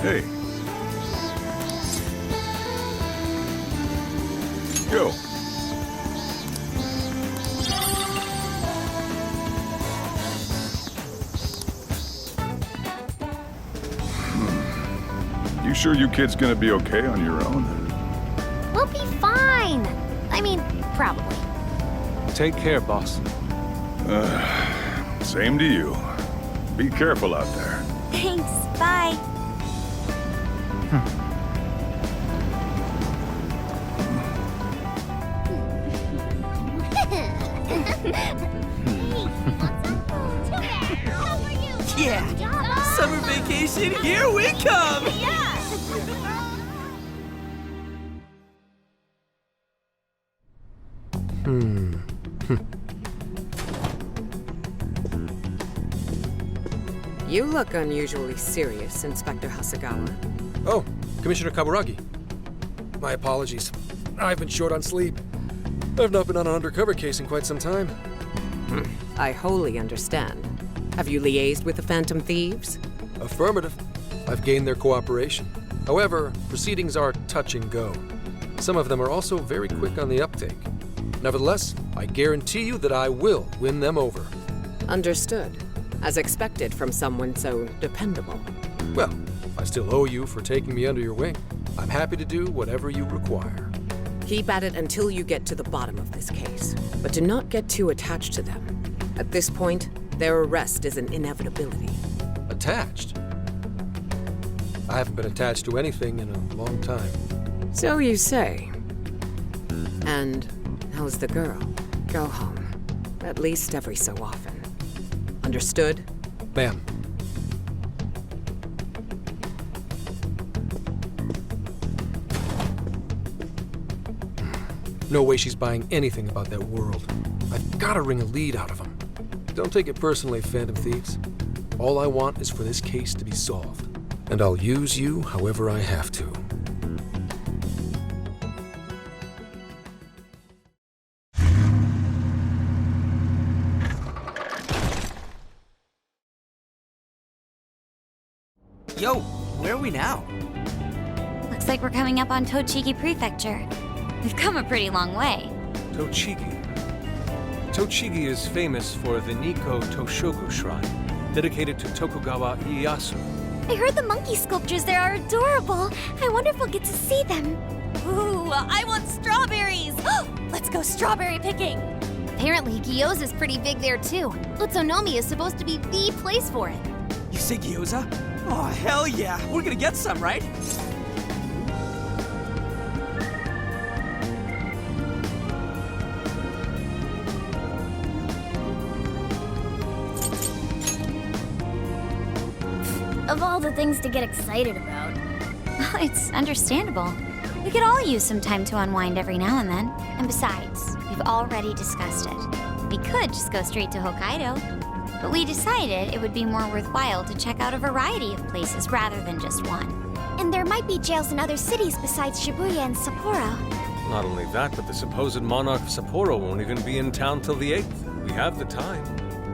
Hey. Go. You sure you kids gonna be okay on your own? We'll be fine. I mean, probably. Take care, boss. Same to you. Be careful out there. Thanks, bye. Yeah! Summer vacation, here we come! You look unusually serious, Inspector Hasagawa. Oh, Commissioner Kaburagi. My apologies. I've been short on sleep. I've not been on an undercover case in quite some time. I wholly understand. Have you liaised with the Phantom Thieves? Affirmative. I've gained their cooperation. However, proceedings are touch and go. Some of them are also very quick on the uptake. Nevertheless, I guarantee you that I will win them over. Understood. As expected from someone so dependable. Well, I still owe you for taking me under your wing. I'm happy to do whatever you require. Keep at it until you get to the bottom of this case. But do not get too attached to them. At this point, their arrest is an inevitability. Attached? I haven't been attached to anything in a long time. So you say. And how's the girl? Go home. At least every so often. Understood? Ma'am. No way she's buying anything about that world. I've got to wring a lead out of them. Don't take it personally, Phantom Thieves. All I want is for this case to be solved. And I'll use you however I have to. Yo, where are we now? Looks like we're coming up on Tochigi Prefecture. We've come a pretty long way. Tochigi. Tochigi is famous for the Nikko Toshogu Shrine, dedicated to Tokugawa Ieyasu. I heard the monkey sculptures there are adorable. I wonder if we'll get to see them. Ooh, I want strawberries! Let's go strawberry picking! Apparently, gyoza's pretty big there too. Utsunomiya is supposed to be the place for it. You say gyoza? Oh, hell yeah! We're gonna get some, right? Of all the things to get excited about. It's understandable. We could all use some time to unwind every now and then. And besides, we've already discussed it. We could just go straight to Hokkaido. But we decided it would be more worthwhile to check out a variety of places rather than just one. And there might be jails in other cities besides Shibuya and Sapporo. Not only that, but the supposed monarch of Sapporo won't even be in town till the 8th. We have the time.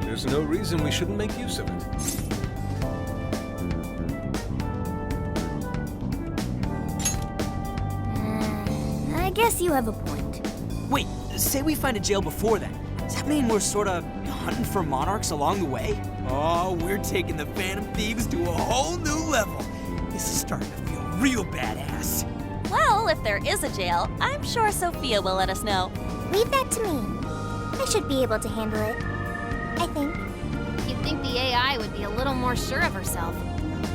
There's no reason we shouldn't make use of it. I guess you have a point. Wait, say we find a jail before then. Does that mean we're sorta hunting for monarchs along the way? Oh, we're taking the Phantom Thieves to a whole new level. This is starting to feel real badass. Well, if there is a jail, I'm sure Sophia will let us know. Leave that to me. I should be able to handle it. I think. You'd think the AI would be a little more sure of herself.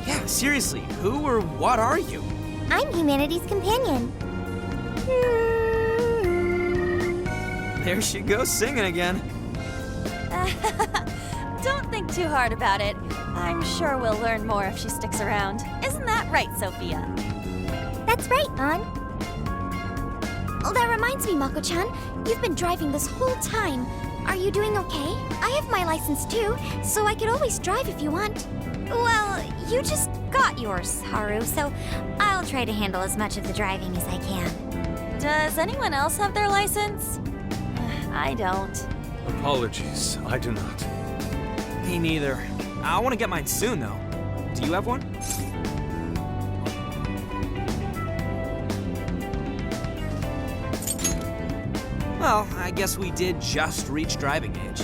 Yeah, seriously, who or what are you? I'm humanity's companion. There she goes singing again. Don't think too hard about it. I'm sure we'll learn more if she sticks around. Isn't that right, Sophia? That's right, An. Oh, that reminds me, Mako-chan. You've been driving this whole time. Are you doing okay? I have my license too, so I could always drive if you want. Well, you just got yours, Haru, so I'll try to handle as much of the driving as I can. Does anyone else have their license? I don't. Apologies, I do not. Me neither. I want to get mine soon, though. Do you have one? Well, I guess we did just reach driving age.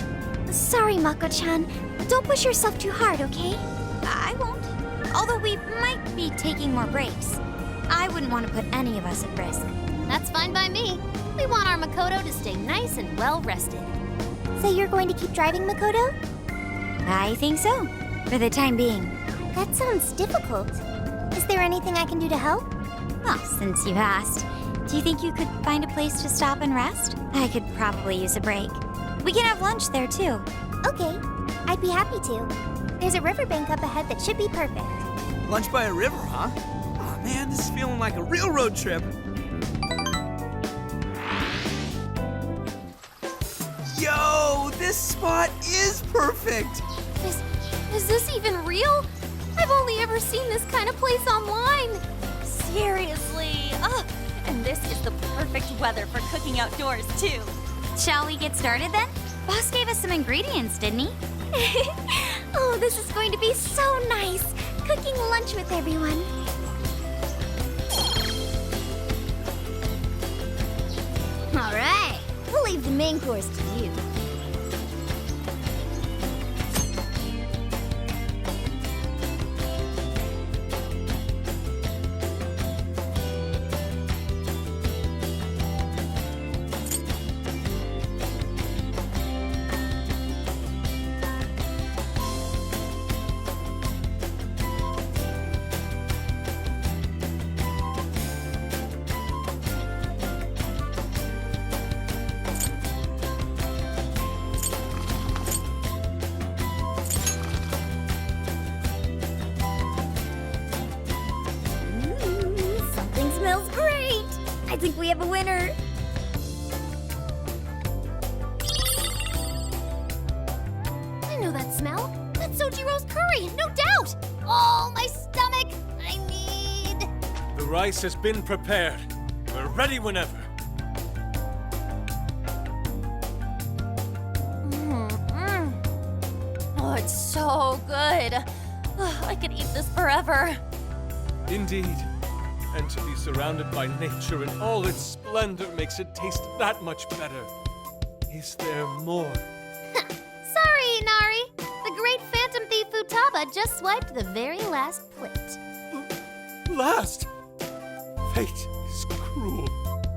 Sorry, Mako-chan. Don't push yourself too hard, okay? I won't. Although we might be taking more breaks. I wouldn't want to put any of us at risk. That's fine by me. We want our Makoto to stay nice and well rested. So you're going to keep driving, Makoto? I think so, for the time being. That sounds difficult. Is there anything I can do to help? Well, since you've asked, do you think you could find a place to stop and rest? I could probably use a break. We can have lunch there, too. Okay, I'd be happy to. There's a riverbank up ahead that should be perfect. Lunch by a river, huh? Oh man, this is feeling like a real road trip. Yo, this spot is perfect! Is this even real? I've only ever seen this kind of place online. Seriously. Ugh. And this is the perfect weather for cooking outdoors, too. Shall we get started then? Boss gave us some ingredients, didn't he? Oh, this is going to be so nice. Cooking lunch with everyone. All right. We'll leave the main course to you. Something smells great. I think we have a winner. I know that smell. That's Sojiro's curry, no doubt. Oh, my stomach. I need... The rice has been prepared. We're ready whenever. Oh, it's so good. I could eat this forever. Indeed. And to be surrounded by nature in all its splendor makes it taste that much better. Is there more? Sorry, Inari. The great phantom thief Futaba just swiped the very last plate. Last! Fate is cruel.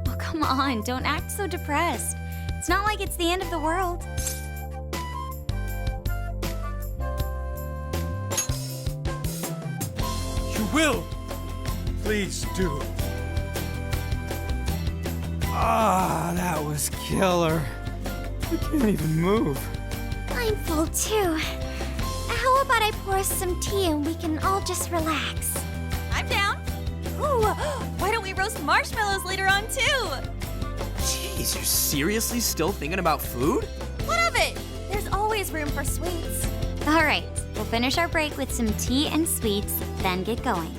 Oh, come on, don't act so depressed. It's not like it's the end of the world. You will! Please do. Ah, that was killer. I can't even move. I'm full too. How about I pour us some tea and we can all just relax? I'm down. Ooh, why don't we roast marshmallows later on, too? Jeez, you're seriously still thinking about food? What of it? There's always room for sweets. All right, we'll finish our break with some tea and sweets, then get going.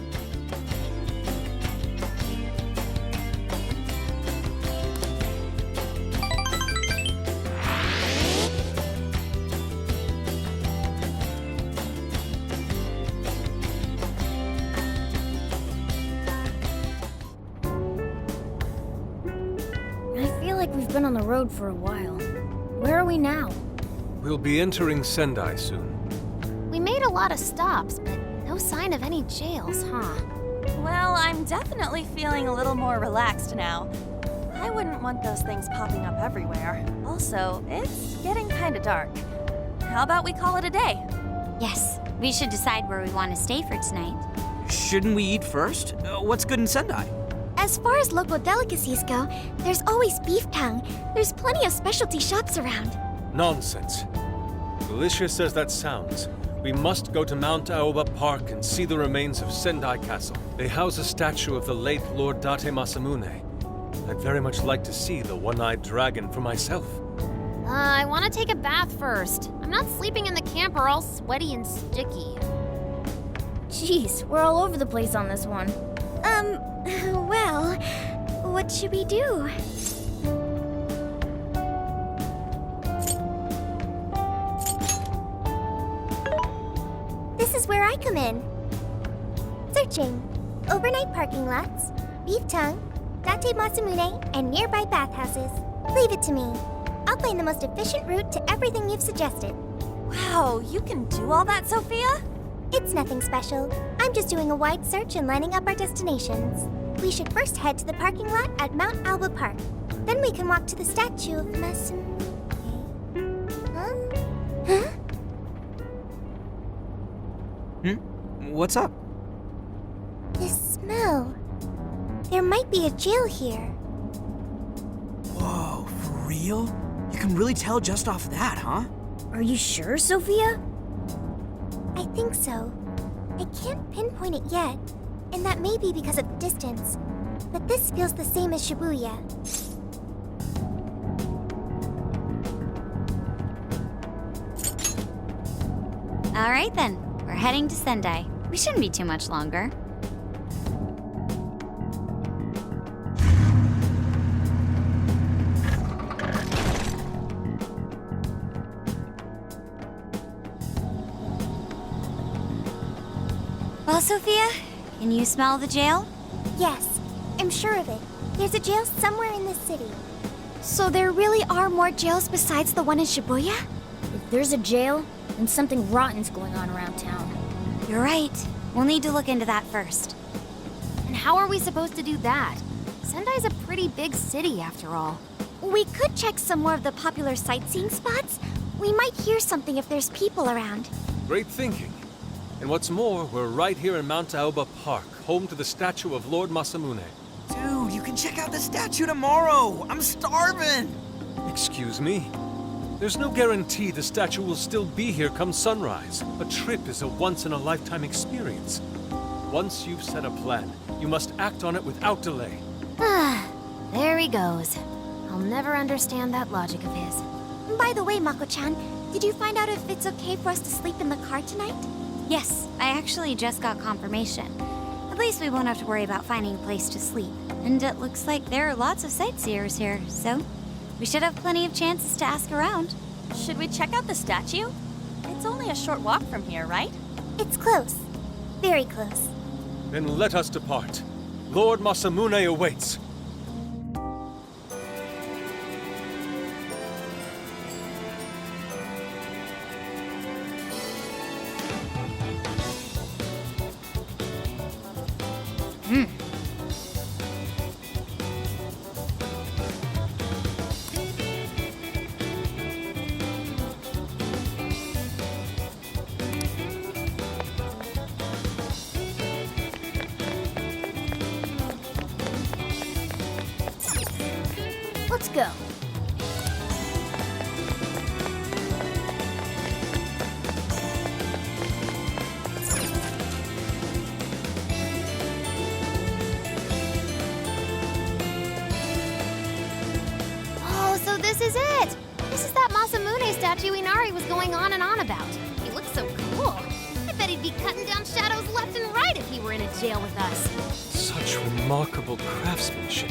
I feel like we've been on the road for a while. Where are we now? We'll be entering Sendai soon. We made a lot of stops, but no sign of any jails, huh? Well, I'm definitely feeling a little more relaxed now. I wouldn't want those things popping up everywhere. Also, it's getting kind of dark. How about we call it a day? Yes, we should decide where we want to stay for tonight. Shouldn't we eat first? What's good in Sendai? As far as local delicacies go, there's always beef tongue. There's plenty of specialty shops around. Nonsense. Delicious as that sounds, we must go to Mount Aoba Park and see the remains of Sendai Castle. They house a statue of the late Lord Date Masamune. I'd very much like to see the one-eyed dragon for myself. I want to take a bath first. I'm not sleeping in the camper all sweaty and sticky. Jeez, we're all over the place on this one. Well, what should we do? This is where I come in. Searching. Overnight parking lots, beef tongue, Date Masamune, and nearby bathhouses. Leave it to me. I'll find the most efficient route to everything you've suggested. Wow, you can do all that, Sophia? It's nothing special. I'm just doing a wide search and lining up our destinations. We should first head to the parking lot at Mount Alba Park. Then we can walk to the statue of Masamune. Huh? What's up? This smell. There might be a jail here. Whoa, for real? You can really tell just off that, huh? Are you sure, Sophia? I think so. I can't pinpoint it yet, and that may be because of the distance. But this feels the same as Shibuya. All right then, we're heading to Sendai. We shouldn't be too much longer. Well, Sophia, can you smell the jail? Yes, I'm sure of it. There's a jail somewhere in this city. So there really are more jails besides the one in Shibuya? If there's a jail, then something rotten's going on around town. You're right. We'll need to look into that first. And how are we supposed to do that? Sendai's a pretty big city, after all. We could check some more of the popular sightseeing spots. We might hear something if there's people around. Great thinking. And what's more, we're right here in Mount Aoba Park, home to the statue of Lord Masamune. Dude, you can check out the statue tomorrow! I'm starving! Excuse me? There's no guarantee the statue will still be here come sunrise. A trip is a once-in-a-lifetime experience. Once you've set a plan, you must act on it without delay. There he goes. I'll never understand that logic of his. By the way, Mako-chan, did you find out if it's okay for us to sleep in the car tonight? Yes, I actually just got confirmation. At least we won't have to worry about finding a place to sleep. And it looks like there are lots of sightseers here, so we should have plenty of chances to ask around. Should we check out the statue? It's only a short walk from here, right? It's close. Very close. Then let us depart. Lord Masamune awaits. Let's go. Oh, so this is it! This is that Masamune statue Inari was going on and on about. He looks so cool. I bet he'd be cutting down shadows left and right if he were in a jail with us. Such remarkable craftsmanship.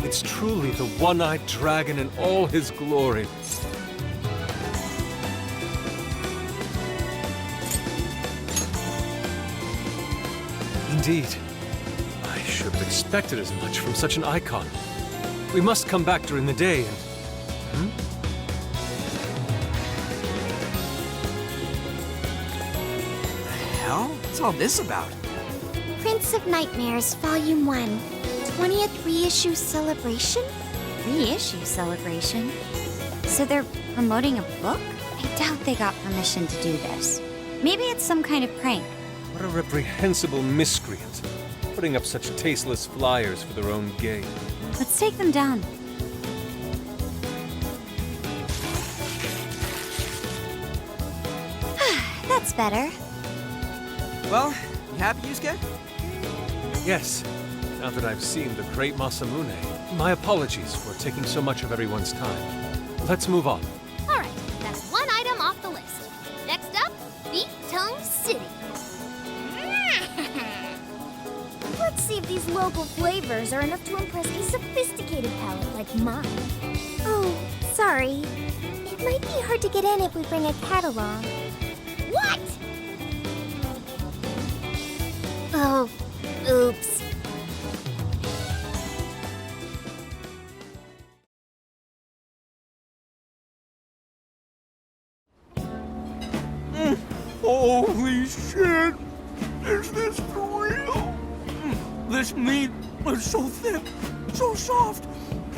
It's truly the one-eyed dragon in all his glory. Indeed. I should have expected as much from such an icon. We must come back during the day and... Hell? What's all this about? Prince of Nightmares, Volume 1. 20th reissue celebration? Reissue celebration? So they're promoting a book? I doubt they got permission to do this. Maybe it's some kind of prank. What a reprehensible miscreant. Putting up such tasteless flyers for their own gain. Let's take them down. That's better. Well, you happy, Yusuke? Yes. Now that I've seen the great Masamune, my apologies for taking so much of everyone's time. Let's move on. All right, that's one item off the list. Next up, Beat Tongue City. Let's see if these local flavors are enough to impress a sophisticated palate like mine. Oh, sorry. It might be hard to get in if we bring a cat along. What? Oh, oops. Holy shit! Is this for real? This meat is so thick, so soft.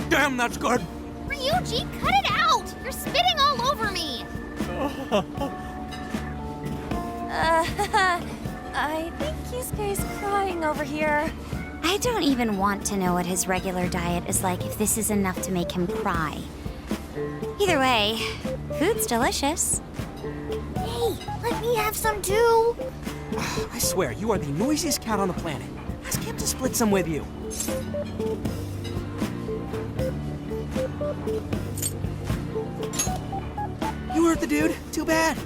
Damn, that's good. Ryuji, cut it out! You're spitting all over me! I think Kisuke's crying over here. I don't even want to know what his regular diet is like if this is enough to make him cry. Either way, food's delicious. Hey, let me have some too. I swear, you are the noisiest cat on the planet. Ask him to split some with you. You hurt the dude? Too bad.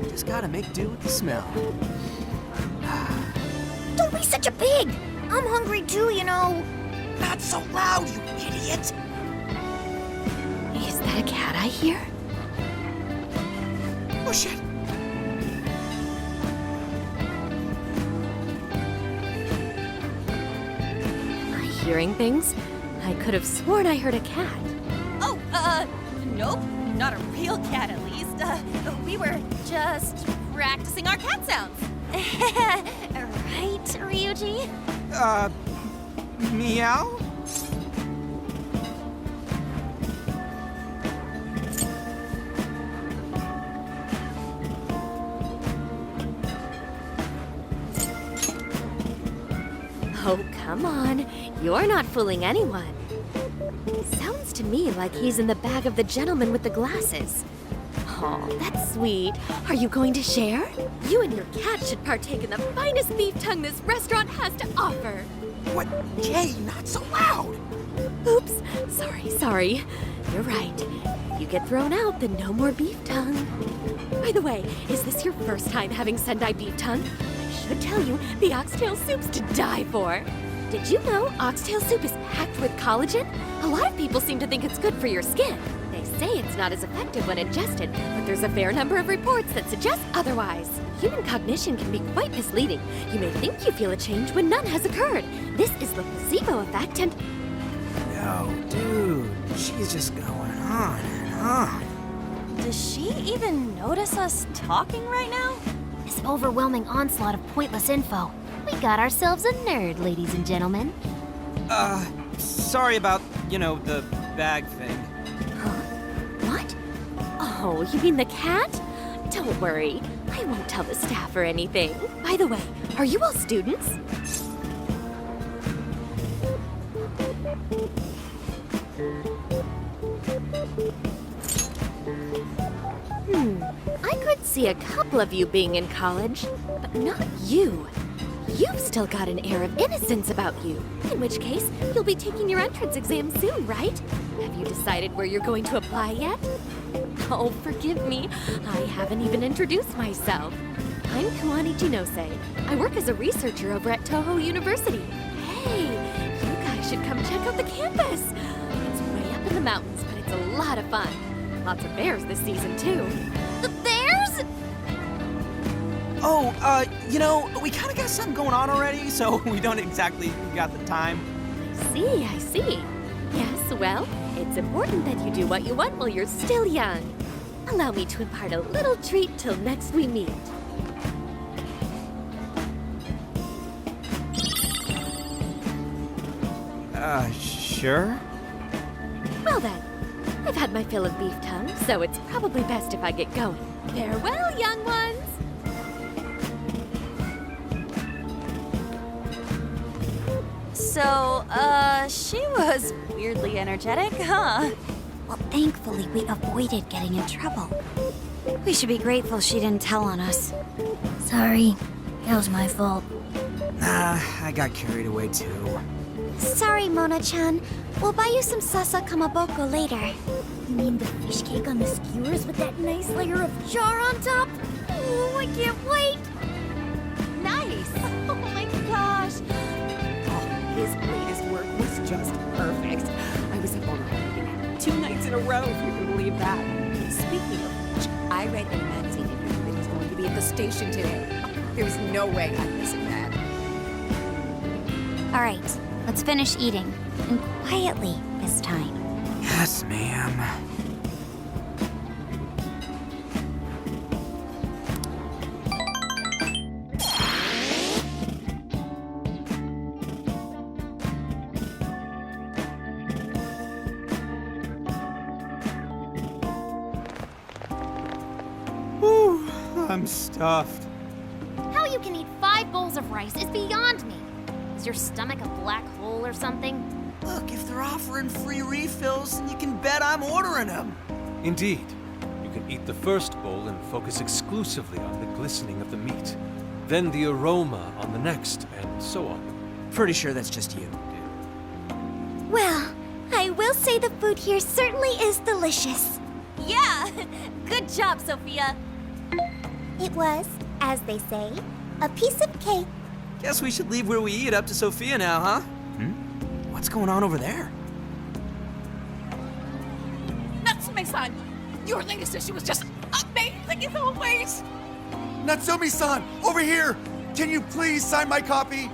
Just gotta make do with the smell. Don't be such a pig. I'm hungry too, you know. Not so loud, you idiot! Is that a cat I hear? Oh shit! Am I hearing things? I could have sworn I heard a cat. Oh, nope. Not a real cat, at least. We were just practicing our cat sounds. Right, Ryuji? Meow? Oh, come on. You're not fooling anyone. Sounds to me like he's in the bag of the gentleman with the glasses. Oh, that's sweet. Are you going to share? You and your cat should partake in the finest beef tongue this restaurant has to offer. What? Jay, not so loud! Oops. Sorry. You're right. If you get thrown out, then no more beef tongue. By the way, is this your first time having Sendai beef tongue? I should tell you, the oxtail soup's to die for. Did you know oxtail soup is packed with collagen? A lot of people seem to think it's good for your skin. They say it's not as effective when ingested, but there's a fair number of reports that suggest otherwise. Human cognition can be quite misleading. You may think you feel a change when none has occurred. This is the placebo effect and... No, dude, she's just going on and on. Does she even notice us talking right now? This overwhelming onslaught of pointless info. We got ourselves a nerd, ladies and gentlemen. Sorry about, the bag thing. What? Oh, you mean the cat? Don't worry. I won't tell the staff or anything. By the way, are you all students? I could see a couple of you being in college, but not you. You've still got an air of innocence about you. In which case, you'll be taking your entrance exam soon, right? Have you decided where you're going to apply yet? Oh, forgive me. I haven't even introduced myself. I'm Kawani Jinose. I work as a researcher over at Toho University. Hey, you guys should come check out the campus. It's way up in the mountains, but it's a lot of fun. Lots of bears this season, too. The bears? Oh, we kind of got something going on already, so we don't exactly got the time. I see. Yes, well, it's important that you do what you want while you're still young. Allow me to impart a little treat till next we meet. Sure? Well then, I've had my fill of beef tongue, so it's probably best if I get going. Farewell, young ones! So, she was weirdly energetic, huh? Well, thankfully, we avoided getting in trouble. We should be grateful she didn't tell on us. Sorry. That was my fault. I got carried away too. Sorry, Mona-chan. We'll buy you some sasa kamaboko later. You mean the fish cake on the skewers with that nice layer of char on top? Oh, I can't wait! Nice! Oh my gosh! His latest work was just perfect. I was up all night reading it 2 nights in a row, if you can believe that. Speaking of which, I read in a magazine interview that he's going to be at the station today. There's no way I'm missing that. All right, let's finish eating. And quietly this time. Yes, ma'am. I'm stuffed. How you can eat 5 bowls of rice is beyond me. Is your stomach a black hole or something? Look, if they're offering free refills, then you can bet I'm ordering them. Indeed. You can eat the first bowl and focus exclusively on the glistening of the meat. Then the aroma on the next, and so on. Pretty sure that's just you, dude. Well, I will say the food here certainly is delicious. Yeah! Good job, Sophia! It was, as they say, a piece of cake. Guess we should leave where we eat up to Sophia now, huh? What's going on over there? Natsume-san, your latest issue was just amazing as always. Natsumi-san, over here! Can you please sign my copy?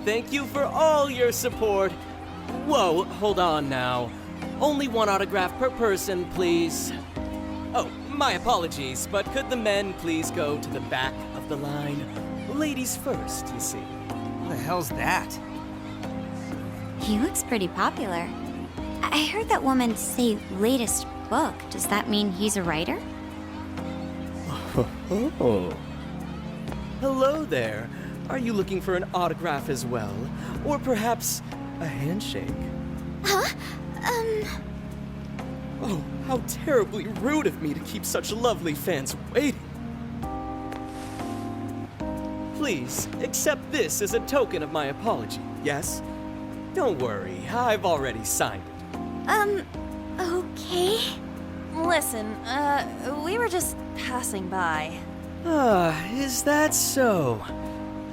Thank you for all your support. Whoa, hold on now. Only one autograph per person, please. Oh, my apologies, but could the men please go to the back of the line? Ladies first, you see. What the hell's that? He looks pretty popular. I heard that woman say latest book. Does that mean he's a writer? Oh. Hello there. Are you looking for an autograph as well? Or perhaps a handshake? Huh? Oh, how terribly rude of me to keep such lovely fans waiting. Please, accept this as a token of my apology, yes? Don't worry, I've already signed it. Okay. Listen, we were just passing by. Is that so?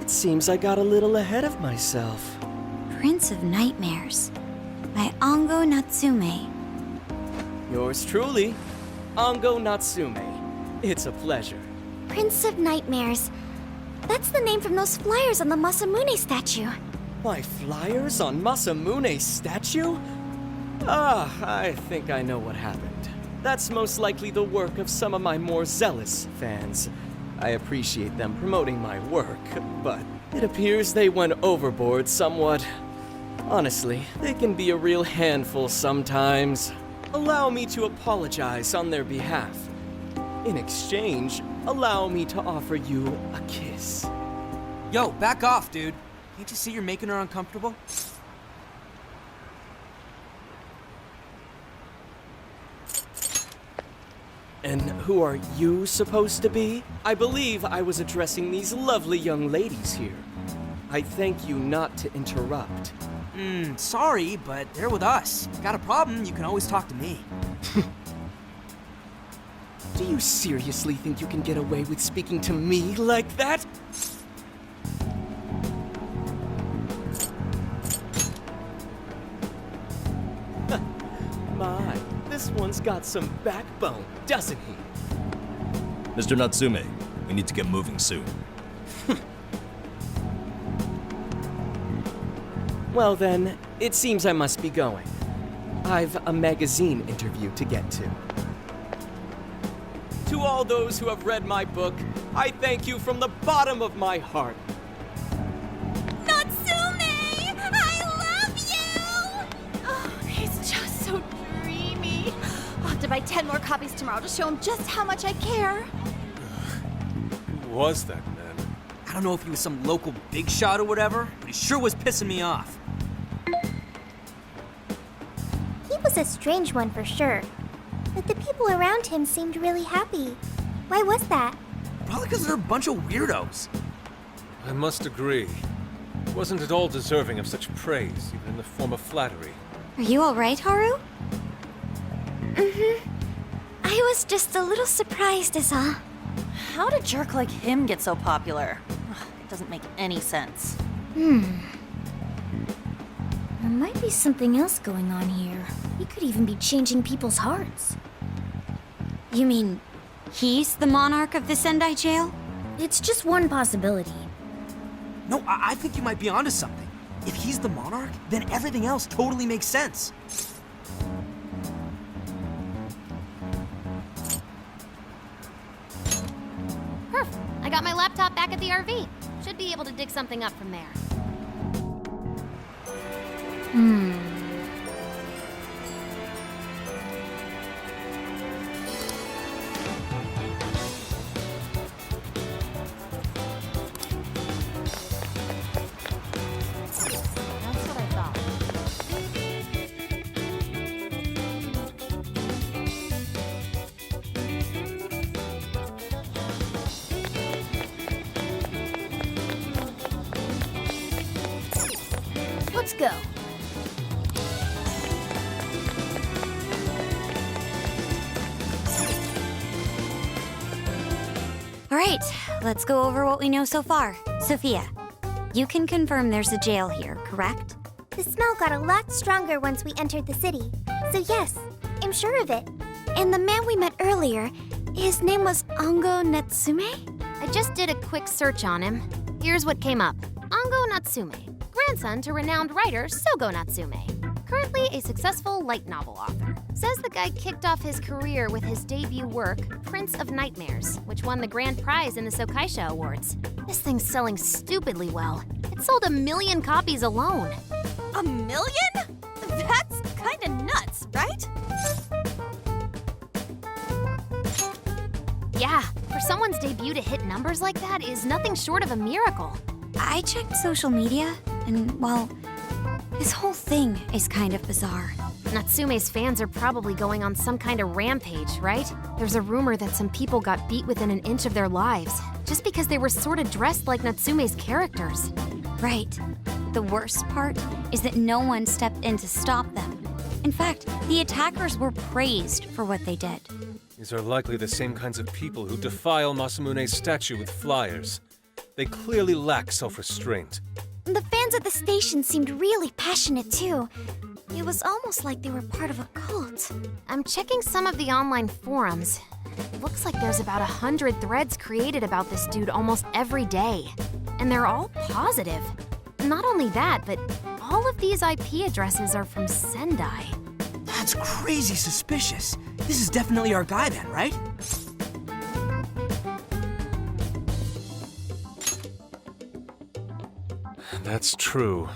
It seems I got a little ahead of myself. Prince of Nightmares by Ango Natsume. Yours truly, Ango Natsume. It's a pleasure. Prince of Nightmares. That's the name from those flyers on the Masamune statue. My flyers on Masamune's statue? I think I know what happened. That's most likely the work of some of my more zealous fans. I appreciate them promoting my work, but it appears they went overboard somewhat. Honestly, they can be a real handful sometimes. Allow me to apologize on their behalf. In exchange, allow me to offer you a kiss. Yo, back off, dude. Can't you see you're making her uncomfortable? And who are you supposed to be? I believe I was addressing these lovely young ladies here. I thank you not to interrupt. Sorry, but they're with us. Got a problem, you can always talk to me. Do you seriously think you can get away with speaking to me like that? My, this one's got some backbone, doesn't he? Mr. Natsume, we need to get moving soon. Well then, it seems I must be going. I've a magazine interview to get to. To all those who have read my book, I thank you from the bottom of my heart. Natsume! I love you! Oh, he's just so dreamy. I'll have to buy 10 more copies tomorrow to show him just how much I care. Who was that man? I don't know if he was some local big shot or whatever, but he sure was pissing me off. He was a strange one for sure. But the people around him seemed really happy. Why was that? Probably because they're a bunch of weirdos. I must agree. He wasn't at all deserving of such praise, even in the form of flattery. Are you all right, Haru? I was just a little surprised is all. How'd a jerk like him get so popular? Ugh, it doesn't make any sense. There might be something else going on here. He could even be changing people's hearts. You mean he's the monarch of the Sendai jail? It's just one possibility. No, I think you might be onto something. If he's the monarch, then everything else totally makes sense. Perf! I got my laptop back at the RV. Should be able to dig something up from there. go. All right, let's go over what we know so far. Sophia, you can confirm there's a jail here, correct? The smell got a lot stronger once we entered the city. So yes, I'm sure of it. And the man we met earlier, his name was Ango Natsume? I just did a quick search on him. Here's what came up. Ango Natsume, grandson to renowned writer Sogo Natsume. Currently a successful light novel author. Says the guy kicked off his career with his debut work, Prince of Nightmares, which won the grand prize in the Sokaisha Awards. This thing's selling stupidly well. It sold 1 million copies alone. 1 million? That's kinda nuts, right? Yeah, for someone's debut to hit numbers like that is nothing short of a miracle. I checked social media, and, well, this whole thing is kind of bizarre. Natsume's fans are probably going on some kind of rampage, right? There's a rumor that some people got beat within an inch of their lives, just because they were sort of dressed like Natsume's characters. Right. The worst part is that no one stepped in to stop them. In fact, the attackers were praised for what they did. These are likely the same kinds of people who defile Masamune's statue with flyers. They clearly lack self-restraint. The fans at the station seemed really passionate too. It was almost like they were part of a cult. I'm checking some of the online forums. It looks like there's about 100 threads created about this dude almost every day. And they're all positive. Not only that, but all of these IP addresses are from Sendai. That's crazy suspicious. This is definitely our guy then, right? That's true.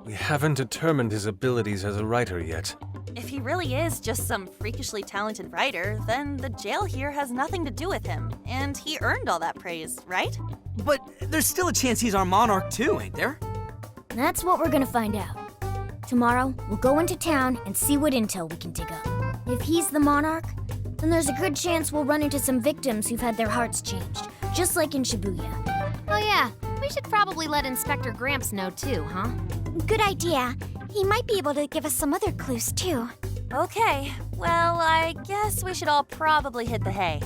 We haven't determined his abilities as a writer yet. If he really is just some freakishly talented writer, then the jail here has nothing to do with him, and he earned all that praise, right? But there's still a chance he's our monarch too, ain't there? That's what we're gonna find out. Tomorrow, we'll go into town and see what intel we can dig up. If he's the monarch, then there's a good chance we'll run into some victims who've had their hearts changed, just like in Shibuya. Oh yeah, we should probably let Inspector Gramps know too, huh? Good idea. He might be able to give us some other clues too. Okay, well, I guess we should all probably hit the hay.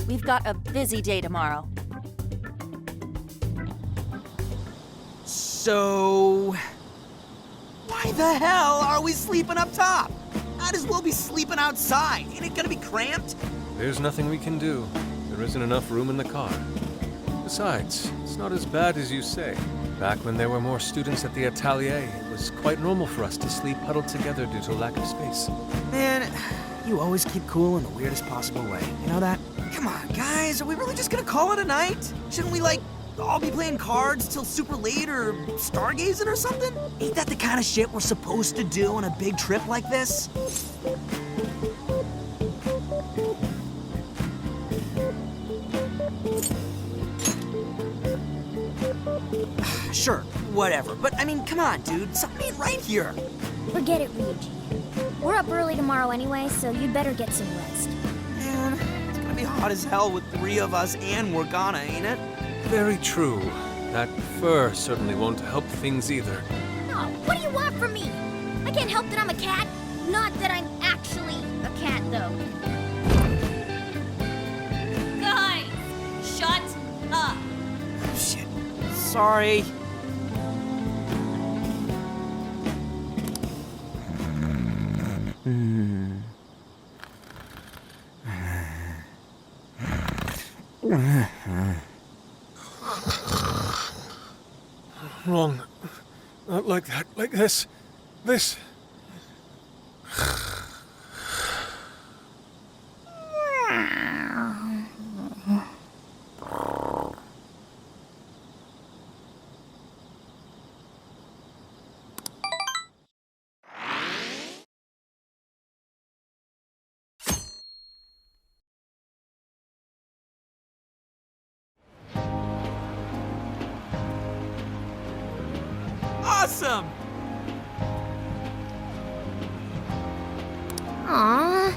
We've got a busy day tomorrow. So... why the hell are we sleeping up top? Might as well be sleeping outside. Ain't it gonna be cramped? There's nothing we can do. There isn't enough room in the car. Besides, it's not as bad as you say. Back when there were more students at the atelier, it was quite normal for us to sleep huddled together due to lack of space. Man, you always keep cool in the weirdest possible way. You know that? Come on, guys, are we really just gonna call it a night? Shouldn't we, like, all be playing cards till super late or stargazing or something? Ain't that the kind of shit we're supposed to do on a big trip like this? Sure, whatever. But I mean, come on, dude. Something ain't right here. Forget it, Ryuji. We're up early tomorrow anyway, so you'd better get some rest. Man, it's gonna be hot as hell with 3 of us and Morgana, ain't it? Very true. That fur certainly won't help things either. Oh, what do you want from me? I can't help that I'm a cat. Not that I'm actually a cat, though. Guys, shut up. Shit. Sorry. Wrong. Not like that. Like this. This. Awesome! Aww.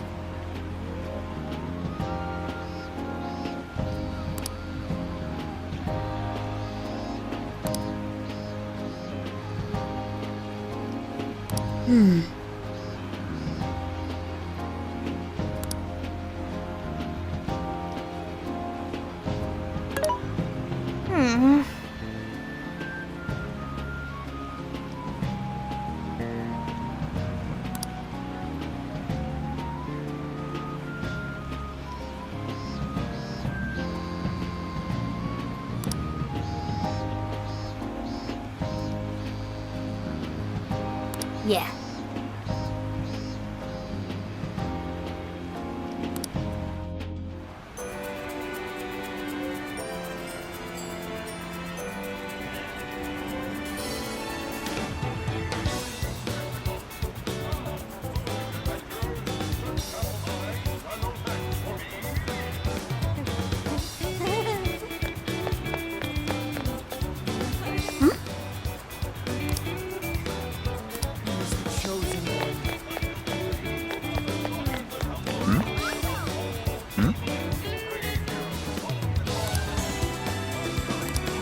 Yeah.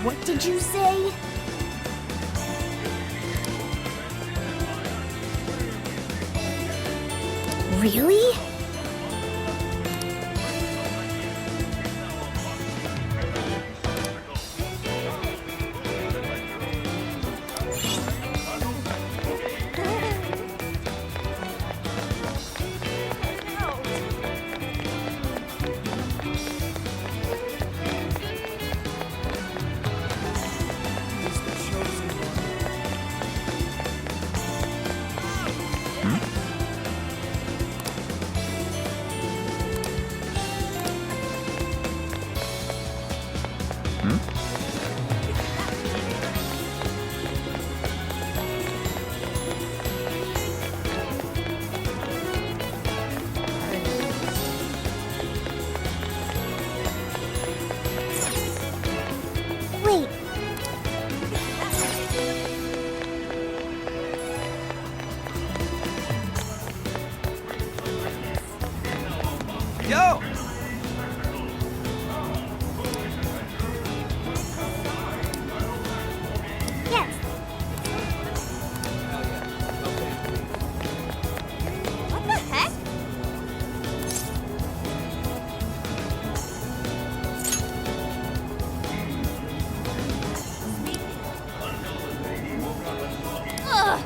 What did you say? Really? Wait. Yo! Yes. What the heck? Ugh.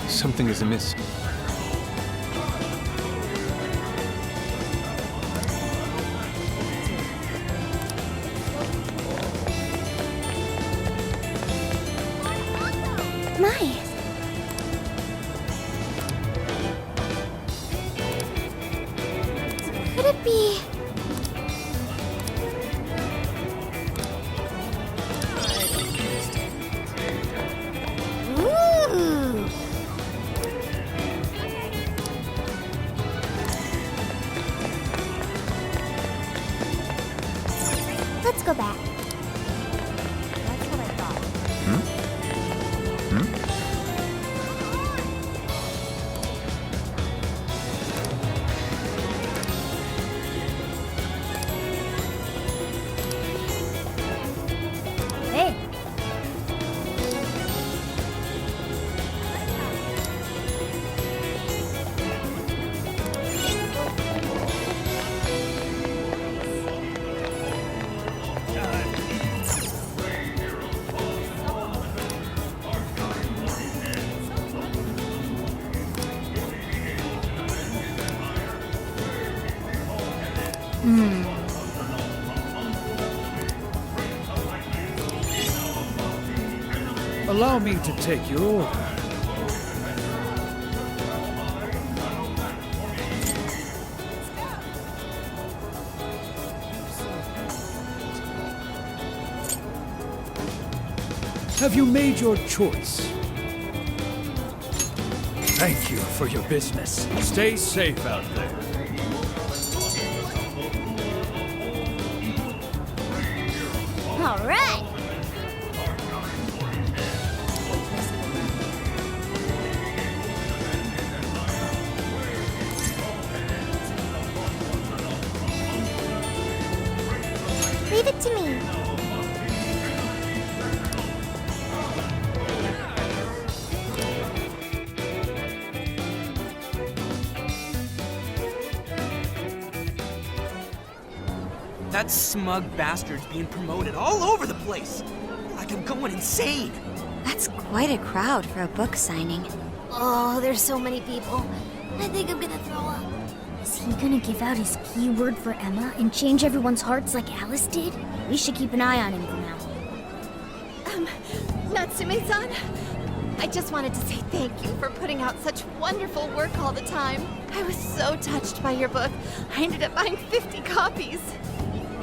Something is amiss. My. Could it be? Ooh. Let's go back. That's what I thought. Hey. Allow me to take your order. Have you made your choice? Thank you for your business. Stay safe out there. All right. Give it to me. That smug bastard's being promoted all over the place. Like I'm going insane. That's quite a crowd for a book signing. Oh, there's so many people. I think I'm gonna throw up. Is he gonna give out his keyword for Emma and change everyone's hearts like Alice did? We should keep an eye on him for now. Natsume-san, I just wanted to say thank you for putting out such wonderful work all the time. I was so touched by your book. I ended up buying 50 copies.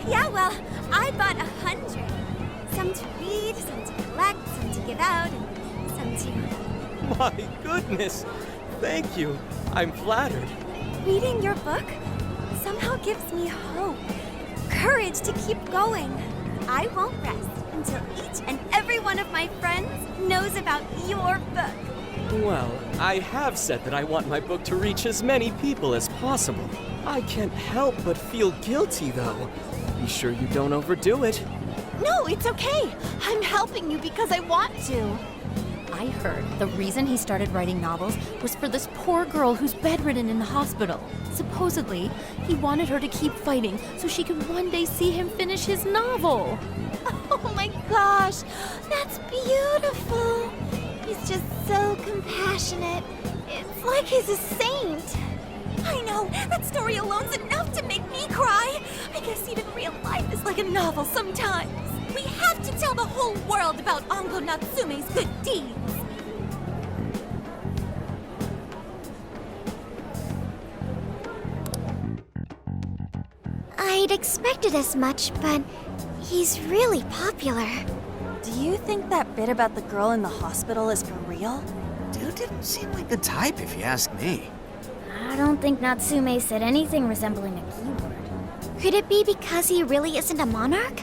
Yeah, well, I bought 100. Some to read, some to collect, some to give out, and some to... My goodness! Thank you. I'm flattered. Reading your book somehow gives me hope, courage to keep going. I won't rest until each and every one of my friends knows about your book. Well, I have said that I want my book to reach as many people as possible. I can't help but feel guilty, though. Be sure you don't overdo it. No, it's okay. I'm helping you because I want to. I heard the reason he started writing novels was for this poor girl who's bedridden in the hospital. Supposedly, he wanted her to keep fighting so she could one day see him finish his novel. Oh my gosh, that's beautiful. He's just so compassionate. It's like he's a saint. I know, that story alone's enough to make me cry. I guess even real life is like a novel sometimes. We have to tell the whole world about Ango Natsume's good deeds. I'd expected as much, but he's really popular. Do you think that bit about the girl in the hospital is for real? Dude didn't seem like the type, if you ask me. I don't think Natsume said anything resembling a keyword. Could it be because he really isn't a monarch?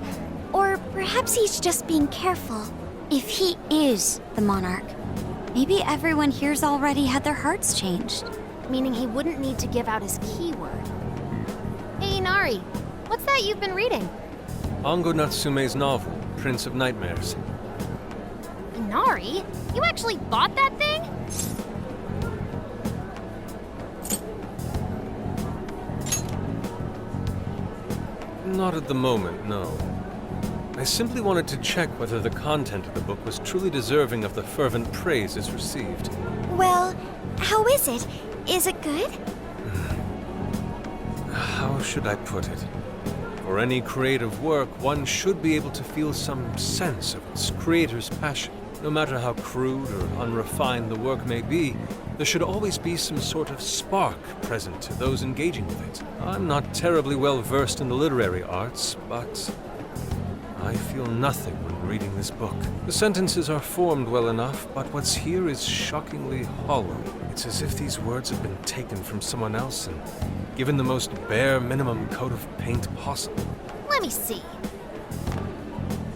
Or perhaps he's just being careful. If he is the monarch, maybe everyone here's already had their hearts changed. Meaning he wouldn't need to give out his keyword. Hey, Inari, what's that you've been reading? Ango Natsume's novel, Prince of Nightmares. Inari? You actually bought that thing? Not at the moment, no. I simply wanted to check whether the content of the book was truly deserving of the fervent praise it's received. Well, how is it? Is it good? How should I put it? For any creative work, one should be able to feel some sense of its creator's passion. No matter how crude or unrefined the work may be, there should always be some sort of spark present to those engaging with it. I'm not terribly well versed in the literary arts, but I feel nothing when reading this book. The sentences are formed well enough, but what's here is shockingly hollow. It's as if these words have been taken from someone else and given the most bare minimum coat of paint possible. Let me see.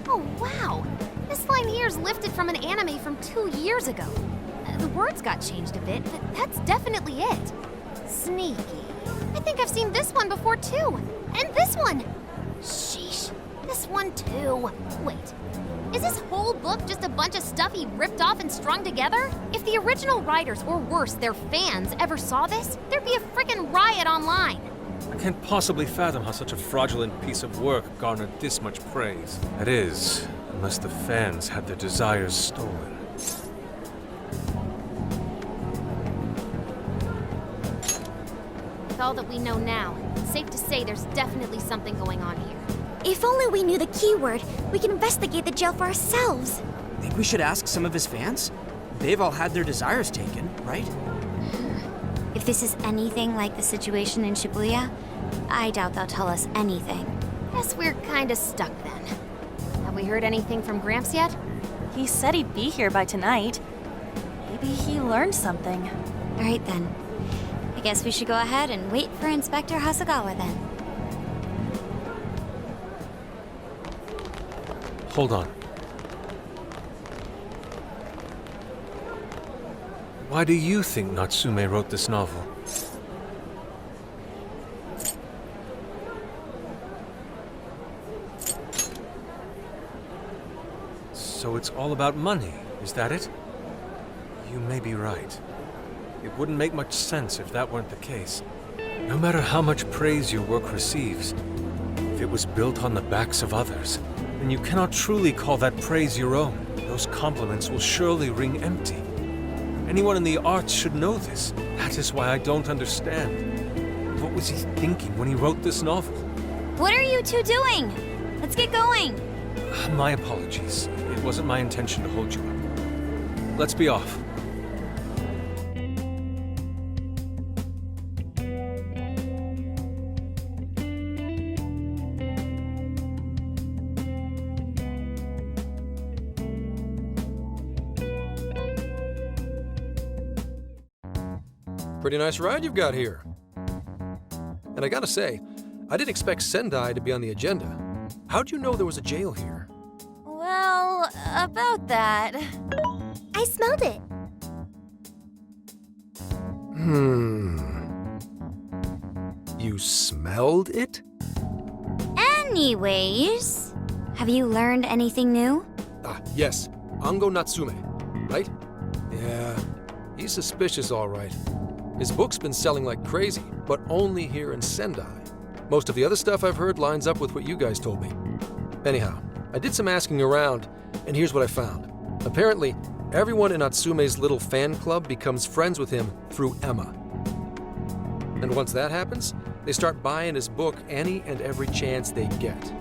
Oh, wow. This line here is lifted from an anime from 2 years ago. The words got changed a bit, but that's definitely it. Sneaky. I think I've seen this one before, too. And this one. Sheesh. This one, too. Wait. Is this whole book just a bunch of stuff he ripped off and strung together? If the original writers, or worse, their fans, ever saw this, there'd be a frickin' riot online. I can't possibly fathom how such a fraudulent piece of work garnered this much praise. That is, unless the fans had their desires stolen. With all that we know now, it's safe to say there's definitely something going on here. If only we knew the keyword, we could investigate the jail for ourselves. Think we should ask some of his fans? They've all had their desires taken, right? If this is anything like the situation in Shibuya, I doubt they'll tell us anything. Guess we're kinda stuck then. Have we heard anything from Gramps yet? He said he'd be here by tonight. Maybe he learned something. All right then. I guess we should go ahead and wait for Inspector Hasagawa then. Hold on. Why do you think Natsume wrote this novel? So it's all about money, is that it? You may be right. It wouldn't make much sense if that weren't the case. No matter how much praise your work receives, if it was built on the backs of others, then you cannot truly call that praise your own. Those compliments will surely ring empty. Anyone in the arts should know this. That is why I don't understand. What was he thinking when he wrote this novel? What are you two doing? Let's get going. My apologies. It wasn't my intention to hold you up. Let's be off. Pretty nice ride you've got here. And I gotta say, I didn't expect Sendai to be on the agenda. How'd you know there was a jail here? Well, about that. I smelled it. You smelled it? Anyways, have you learned anything new? Ah, yes. Ango Natsume, right? Yeah, he's suspicious all right. His book's been selling like crazy, but only here in Sendai. Most of the other stuff I've heard lines up with what you guys told me. Anyhow, I did some asking around, and here's what I found. Apparently, everyone in Natsume's little fan club becomes friends with him through Emma. And once that happens, they start buying his book any and every chance they get.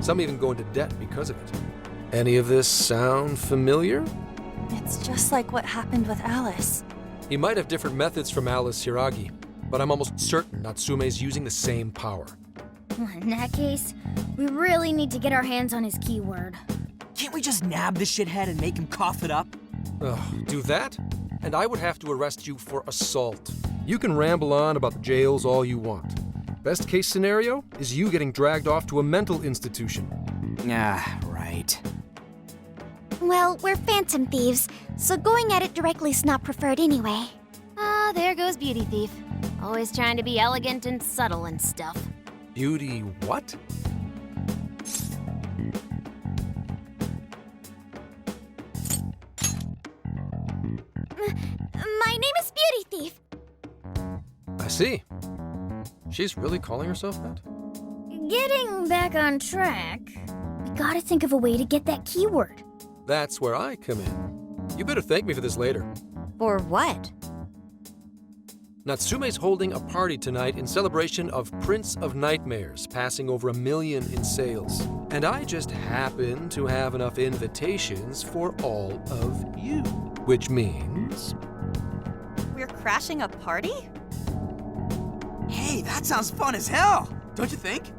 Some even go into debt because of it. Any of this sound familiar? It's just like what happened with Alice. He might have different methods from Alice Hiragi, but I'm almost certain Natsume's using the same power. In that case, we really need to get our hands on his keyword. Can't we just nab the shithead and make him cough it up? Do that? And I would have to arrest you for assault. You can ramble on about the jails all you want. Best case scenario is you getting dragged off to a mental institution. Ah, right. Well, we're phantom thieves, so going at it directly's not preferred anyway. Ah, there goes Beauty Thief. Always trying to be elegant and subtle and stuff. Beauty what? My name is Beauty Thief. I see. She's really calling herself that? Getting back on track, we gotta think of a way to get that keyword. That's where I come in. You better thank me for this later. For what? Natsume's holding a party tonight in celebration of Prince of Nightmares passing over 1 million in sales. And I just happen to have enough invitations for all of you. Which means... We're crashing a party? Hey, that sounds fun as hell, don't you think?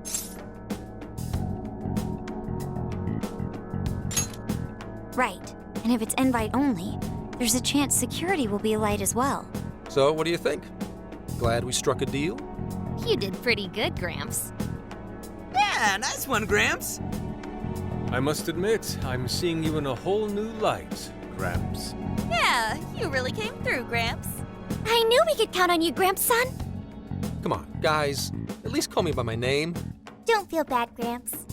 Right. And if it's invite only, there's a chance security will be light as well. So, what do you think? Glad we struck a deal? You did pretty good, Gramps. Yeah, nice one, Gramps. I must admit, I'm seeing you in a whole new light, Gramps. Yeah, you really came through, Gramps. I knew we could count on you, Gramps-son. Come on, guys. At least call me by my name. Don't feel bad, Gramps.